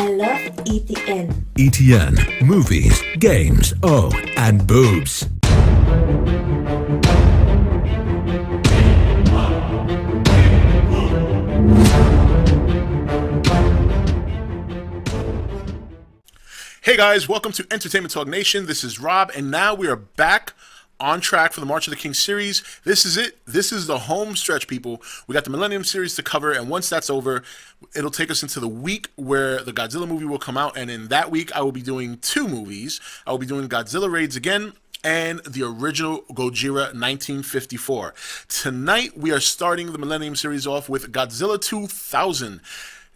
I love ETN. ETN, movies, games, oh, and boobs. Hey guys, welcome to Entertainment Talk Nation. This is Rob, and now we are back on track for the March of the King series. This is it. This is the home stretch, people. We got the Millennium series to cover, and once that's over, it'll take us into the week where the Godzilla movie will come out, and in that week, I will be doing 2 movies. I will be doing Godzilla Raids Again and the original Gojira 1954. Tonight, we are starting the Millennium series off with Godzilla 2000.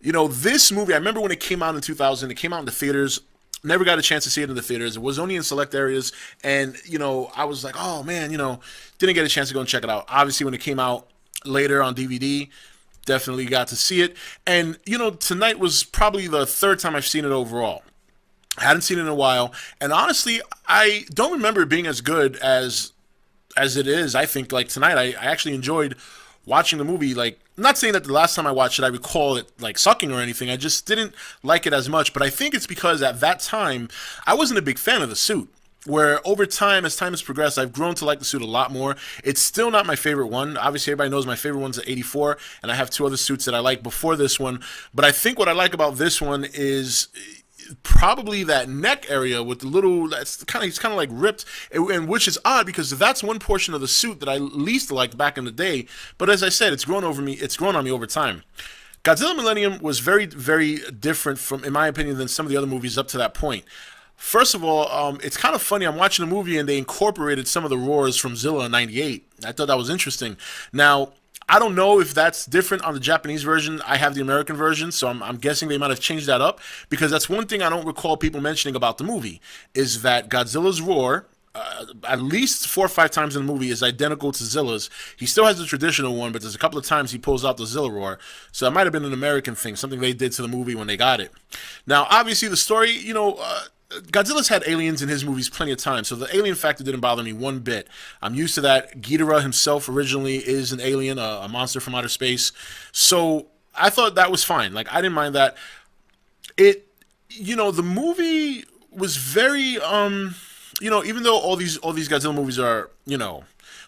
You know, this movie, I remember when it came out in 2000, it came out in the theaters. Never got a chance to see it in the theaters. It was only in select areas. And, you know, I was like, oh, man, you know, didn't get a chance to go and check it out. Obviously, when it came out later on DVD, definitely got to see it. And, you know, tonight was probably the 3rd time I've seen it overall. I hadn't seen it in a while. And honestly, I don't remember it being as good as it is. I think, like, tonight, I actually enjoyed watching the movie. Like, I'm not saying that the last time I watched it, I recall it like sucking or anything. I just didn't like it as much. But I think it's because at that time, I wasn't a big fan of the suit. Where over time, as time has progressed, I've grown to like the suit a lot more. It's still not my favorite one. Obviously, everybody knows my favorite one's the 84, and I have 2 other suits that I like before this one. But I think what I like about this one is probably that neck area with the little, he's kind of like ripped, and which is odd because that's one portion of the suit that I least liked back in the day. But as I said, it's grown on me over time. Godzilla Millennium was very, very different from, in my opinion, than some of the other movies up to that point. First of all, it's kind of funny. I'm watching a movie and they incorporated some of the roars from Zilla in '98. I thought that was interesting. Now, I don't know if that's different on the Japanese version. I have the American version, so I'm guessing they might have changed that up, because that's one thing I don't recall people mentioning about the movie, is that Godzilla's roar, at least 4 or 5 times in the movie, is identical to Zilla's. He still has the traditional one, but there's a couple of times he pulls out the Zilla roar, so that might have been an American thing, something they did to the movie when they got it. Now, obviously, the story, you know, Godzilla's had aliens in his movies plenty of times, so the alien factor didn't bother me one bit. I'm used to that. Ghidorah himself originally is an alien, a monster from outer space. So I thought that was fine. Like, I didn't mind that. You know, the movie was very, you know, even though all these Godzilla movies are, you know,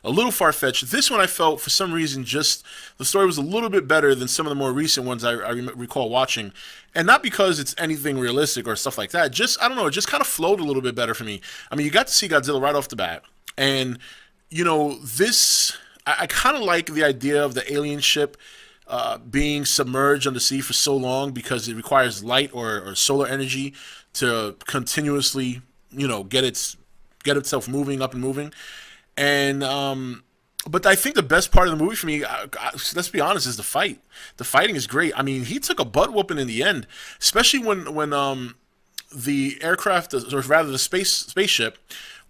a little far-fetched, this one I felt, for some reason, just the story was a little bit better than some of the more recent ones I recall watching. And not because it's anything realistic or stuff like that. Just, I don't know, it just kind of flowed a little bit better for me. I mean, you got to see Godzilla right off the bat. And, you know, this, I kind of like the idea of the alien ship being submerged under sea for so long, because it requires light or solar energy to continuously, you know, get itself moving, up and moving. And but I think the best part of the movie for me, let's be honest, is the fight. The fighting is great. I mean, he took a butt whooping in the end, especially when the aircraft, or rather the spaceship,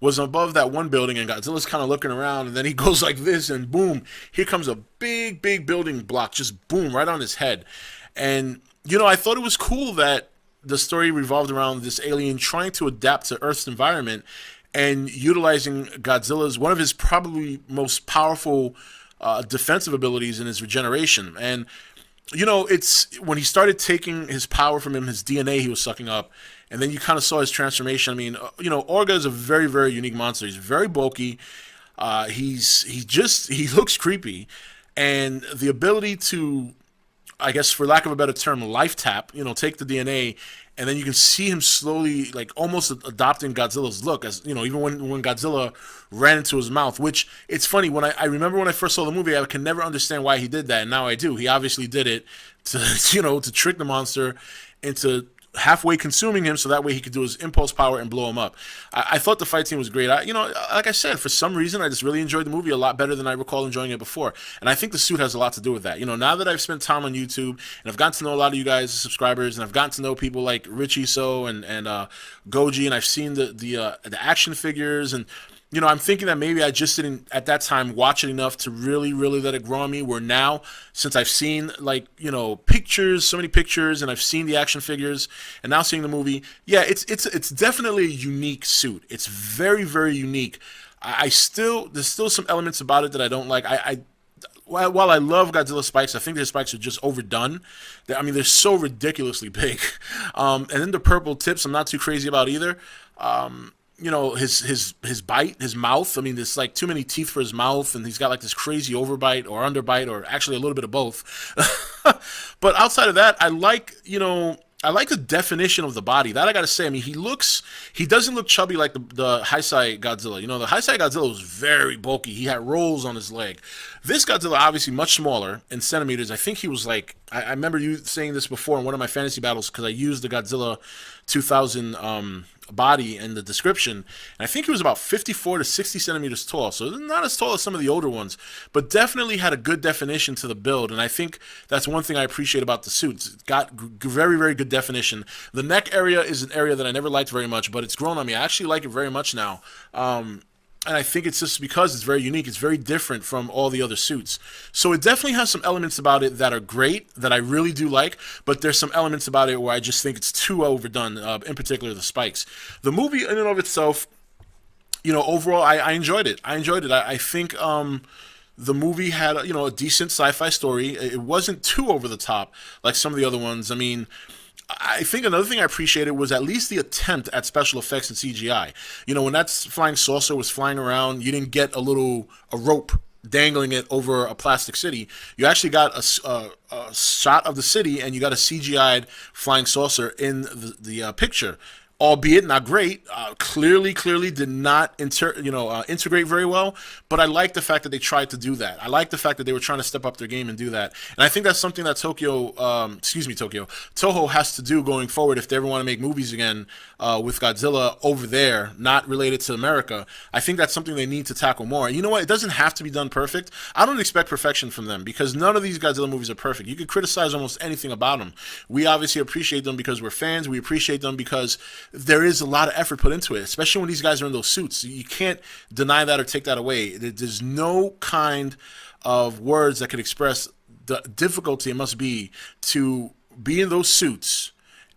was above that one building, and Godzilla's kind of looking around, and then he goes like this, and boom, here comes a big building block, just boom, right on his head. And, you know, I thought it was cool that the story revolved around this alien trying to adapt to Earth's environment and utilizing Godzilla's, one of his probably most powerful defensive abilities in his regeneration. And, you know, it's when he started taking his power from him, his DNA he was sucking up, and then you kind of saw his transformation. I mean, you know, Orga is a very, very unique monster. He's very bulky. He looks creepy. And the ability to, I guess, for lack of a better term, life tap, you know, take the DNA, and then you can see him slowly, like, almost adopting Godzilla's look, as, you know, even when Godzilla ran into his mouth, which, it's funny, when I remember when I first saw the movie, I can never understand why he did that, and now I do. He obviously did it to, you know, to trick the monster into halfway consuming him, so that way he could do his impulse power and blow him up. I thought the fight scene was great. You know, like I said, for some reason, I just really enjoyed the movie a lot better than I recall enjoying it before. And I think the suit has a lot to do with that. You know, now that I've spent time on YouTube, and I've gotten to know a lot of you guys, subscribers, and I've gotten to know people like Richie So and Goji, and I've seen the action figures, and, you know, I'm thinking that maybe I just didn't, at that time, watch it enough to really, really let it grow on me, where now, since I've seen, like, you know, pictures, so many pictures, and I've seen the action figures, and now seeing the movie, yeah, it's definitely a unique suit. It's very, very unique. There's still some elements about it that I don't like. while I love Godzilla spikes, I think their spikes are just overdone. I mean, they're so ridiculously big. And then the purple tips, I'm not too crazy about either. His bite, his mouth. I mean, there's like too many teeth for his mouth, and he's got like this crazy overbite or underbite, or actually a little bit of both. But outside of that, I like the definition of the body. That I gotta say. I mean, he doesn't look chubby like the Heisei Godzilla. The Heisei Godzilla was very bulky. He had rolls on his leg. This Godzilla, obviously much smaller in centimeters. I think he was like, I remember you saying this before in one of my fantasy battles, because I used the Godzilla 2000 body in the description, and I think he was about 54 to 60 centimeters tall, so not as tall as some of the older ones, but definitely had a good definition to the build. And I think that's one thing I appreciate about the suits. It's got very, very good definition. The neck area is an area that I never liked very much, but it's grown on me. I actually like it very much now. And I think it's just because it's very unique. It's very different from all the other suits. So it definitely has some elements about it that are great, that I really do like, but there's some elements about it where I just think it's too overdone, in particular the spikes. The movie in and of itself, overall, I enjoyed it. I think the movie had, a decent sci-fi story. It wasn't too over the top like some of the other ones. I mean, I think another thing I appreciated was at least the attempt at special effects and CGI. When that flying saucer was flying around, you didn't get a rope dangling it over a plastic city. You actually got a shot of the city, and you got a CGI'd flying saucer in the picture. Albeit not great, clearly did not integrate very well. But I like the fact that they tried to do that. I like the fact that they were trying to step up their game and do that. And I think that's something that Toho has to do going forward if they ever want to make movies again with Godzilla over there, not related to America. I think that's something they need to tackle more. And you know what? It doesn't have to be done perfect. I don't expect perfection from them, because none of these Godzilla movies are perfect. You could criticize almost anything about them. We obviously appreciate them because we're fans. We appreciate them because there is a lot of effort put into it, especially when these guys are in those suits. You can't deny that or take that away. There's no kind of words that could express the difficulty it must be to be in those suits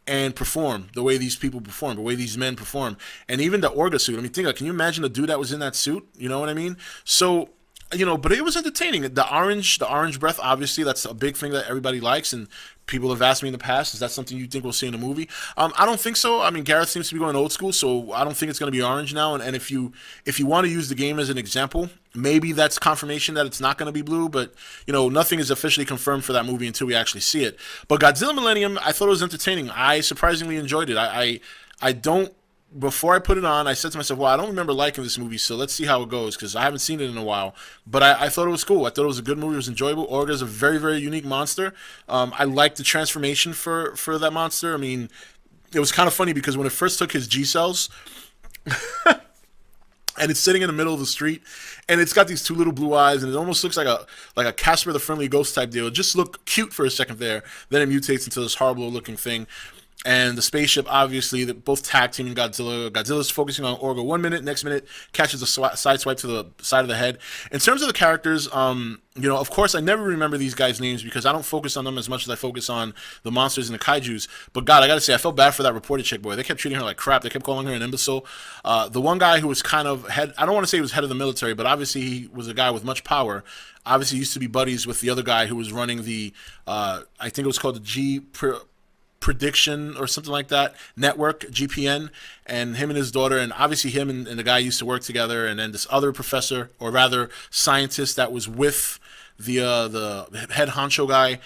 and perform the way these people perform, the way these men perform. And even the Orga suit. I mean, can you imagine the dude that was in that suit? You know what I mean? So, but it was entertaining. The orange breath, obviously, that's a big thing that everybody likes, and people have asked me in the past, is that something you think we'll see in the movie? I don't think so. I mean, Gareth seems to be going old school, so I don't think it's going to be orange now. And if you want to use the game as an example, maybe that's confirmation that it's not going to be blue, but, nothing is officially confirmed for that movie until we actually see it. But Godzilla Millennium, I thought it was entertaining. I surprisingly enjoyed it. I don't... Before I put it on, I said to myself, well, I don't remember liking this movie, so let's see how it goes, because I haven't seen it in a while. But I thought it was cool. I thought it was a good movie. It was enjoyable. Orga is a very, very unique monster. I liked the transformation for that monster. I mean, it was kind of funny because when it first took his G-cells, and it's sitting in the middle of the street, and it's got these two little blue eyes, and it almost looks like a Casper the Friendly Ghost type deal. It just looked cute for a second there. Then it mutates into this horrible-looking thing. And the spaceship, obviously, both tag teaming Godzilla. Godzilla's focusing on Orga 1 minute, next minute catches a side swipe to the side of the head. In terms of the characters, of course, I never remember these guys' names because I don't focus on them as much as I focus on the monsters and the kaijus. But God, I gotta say, I felt bad for that reporter chick, boy. They kept treating her like crap. They kept calling her an imbecile. The one guy who was kind of head, I don't want to say he was head of the military, but obviously he was a guy with much power. Obviously, he used to be buddies with the other guy who was running the, I think it was called the Prediction or something like that network, GPN, and him and his daughter, and obviously him and the guy used to work together. And then this other professor, or rather scientist, that was with the head honcho guy.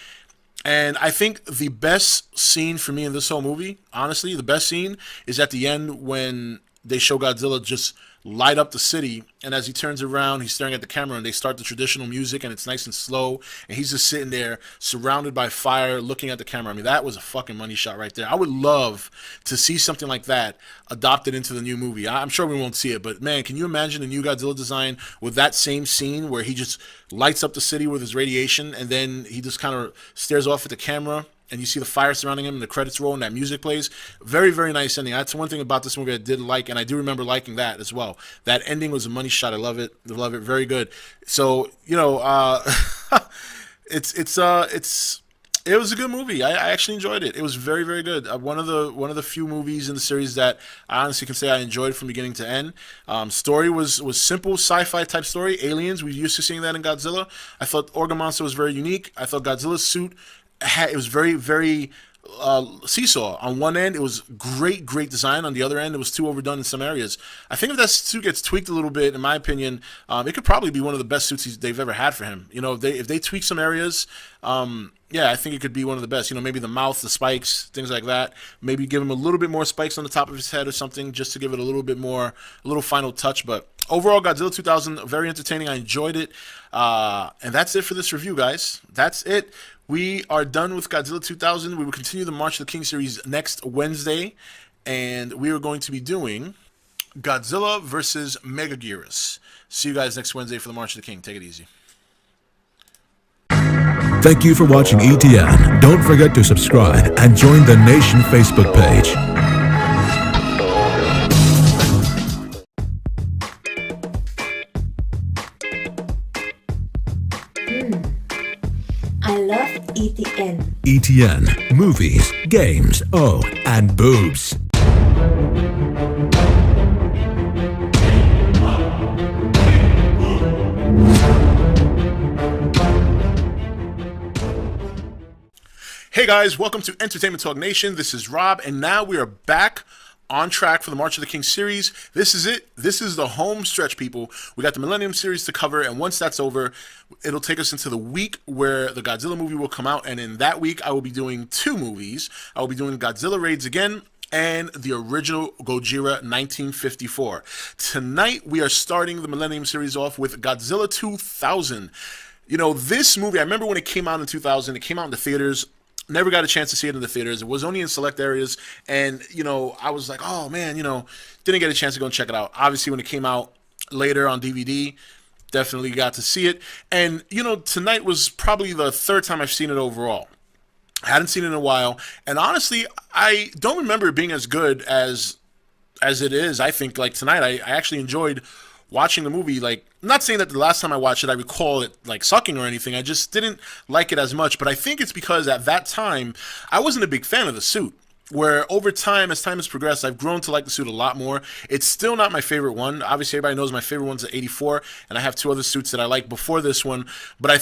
And I think the best scene for me in this whole movie, honestly, the best scene is at the end when they show Godzilla just light up the city, and as he turns around, he's staring at the camera, and they start the traditional music, and it's nice and slow, and he's just sitting there surrounded by fire looking at the camera. I mean, that was a fucking money shot right there. I would love to see something like that adopted into the new movie. I'm sure we won't see it, but man, can you imagine a new Godzilla design with that same scene where he just lights up the city with his radiation, and then he just kind of stares off at the camera, and you see the fire surrounding him, and the credits roll, and that music plays. Very, very nice ending. That's one thing about this movie I did like, and I do remember liking that as well. That ending was a money shot. I love it. I love it. Very good. So, it's It was a good movie. I actually enjoyed it. It was very, very good. One of the few movies in the series that I honestly can say I enjoyed from beginning to end. Story was simple, sci-fi type story. Aliens. We used to seeing that in Godzilla. I thought Orga monster was very unique. I thought Godzilla's suit it was very, very seesaw. On one end, it was great design. On the other end, it was too overdone in some areas. I think if that suit gets tweaked a little bit, in my opinion, it could probably be one of the best suits they've ever had for him. You know, if they tweak some areas, yeah, I think it could be one of the best. You know, maybe the mouth, the spikes, things like that. Maybe give him a little bit more spikes on the top of his head or something, just to give it a little bit more, a little final touch. But overall, Godzilla 2000, very entertaining. I enjoyed it. And that's it for this review, guys. That's it. We are done with Godzilla 2000. We will continue the March of the King series next Wednesday. And we are going to be doing Godzilla versus Megaguirus. See you guys next Wednesday for the March of the King. Take it easy. Thank you for watching ETN. Don't forget to subscribe and join the Nation Facebook page. I love ETN. ETN, movies, games, oh, and boobs. Hey guys, welcome to Entertainment Talk Nation. This is Rob, and now we are back on track for the March of the King series. This is it. This is the home stretch, people. We got the Millennium series to cover, and once that's over, it'll take us into the week where the Godzilla movie will come out, and in that week, I will be doing two movies. I will be doing Godzilla Raids Again and the original Gojira 1954. Tonight, we are starting the Millennium series off with Godzilla 2000. You know, this movie, I remember when it came out in 2000, it came out in the theaters. Never got a chance to see it in the theaters. It was only in select areas. And, you know, I was like, oh, man, you know, didn't get a chance to go and check it out. Obviously, when it came out later on DVD, definitely got to see it. And, you know, tonight was probably the third time I've seen it overall. I hadn't seen it in a while. And honestly, I don't remember it being as good as it is. I think, like, tonight, I actually enjoyed watching the movie. Like, I'm not saying that the last time I watched it, I recall it like sucking or anything. I just didn't like it as much. But I think it's because at that time, I wasn't a big fan of the suit. Where over time, as time has progressed, I've grown to like the suit a lot more. It's still not my favorite one. Obviously, everybody knows my favorite one's the 84, and I have two other suits that I like before this one. But I